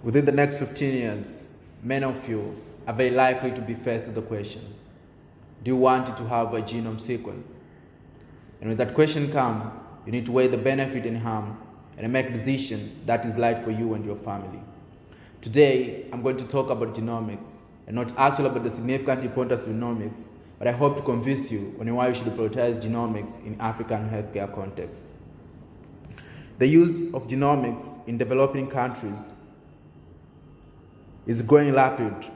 Within the next 15 years, many of you are very likely to be faced with the question, do you want to have a genome sequenced? And when that question comes, you need to weigh the benefit and harm and make a decision that is right for you and your family. Today, I'm going to talk about genomics, and not actually about the significant importance of genomics, but I hope to convince you on why you should prioritize genomics in African healthcare context. The use of genomics in developing countries is growing rapid,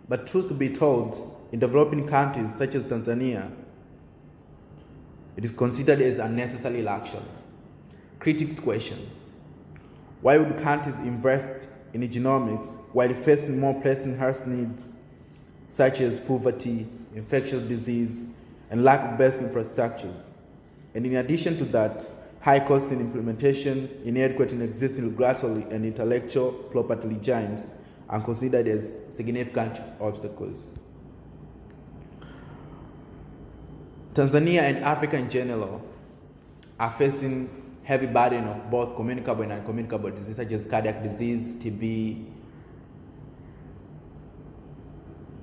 but truth to be told, in developing countries such as Tanzania, it is considered as a necessary luxury. Critics question, why would countries invest in genomics while facing more pressing health needs such as poverty, infectious disease, and lack of basic infrastructures? And in addition to that, high cost in implementation, inadequate in existing regulatory and intellectual property regimes are considered as significant obstacles. Tanzania and Africa in general are facing heavy burden of both communicable and uncommunicable diseases such as cardiac disease, TB,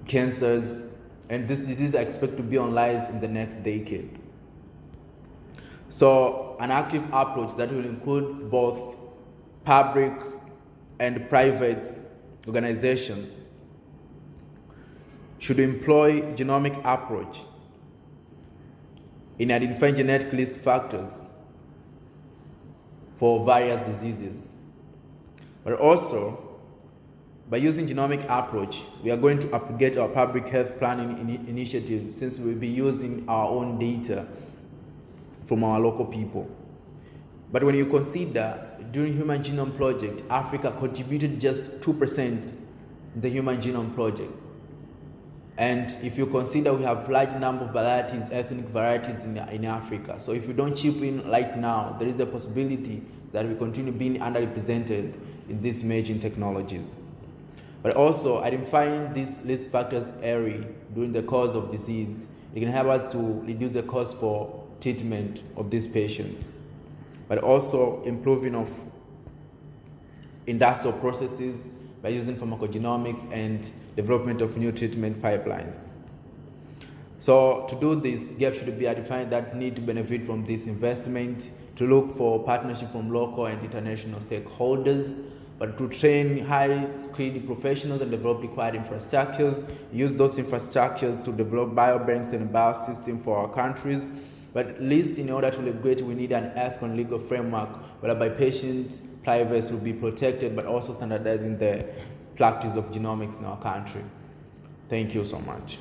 cancers, and this disease are expected to be on rise in the next decade. So an active approach that will include both public and private organizations should employ genomic approach in identifying genetic risk factors for various diseases. But also, by using genomic approach, we are going to upgrade our public health planning initiative, since we'll be using our own data from our local people. But when you consider, during Human Genome Project, Africa contributed just 2% in the Human Genome Project. And if you consider we have large number of varieties, ethnic varieties in Africa. So if we don't chip in right now, there is a possibility that we continue being underrepresented in these emerging technologies. But also, identifying these risk factors early during the course of disease, it can help us to reduce the cost for treatment of these patients. But also improving of industrial processes by using pharmacogenomics and development of new treatment pipelines. So to do this, gaps should be identified that need to benefit from this investment, to look for partnership from local and international stakeholders, but to train high-skilled professionals and develop required infrastructures, use those infrastructures to develop biobanks and biosystems for our countries. But at least in order to liberate, we need an ethical and legal framework whereby patients' privacy will be protected, but also standardizing the practice of genomics in our country. Thank you so much.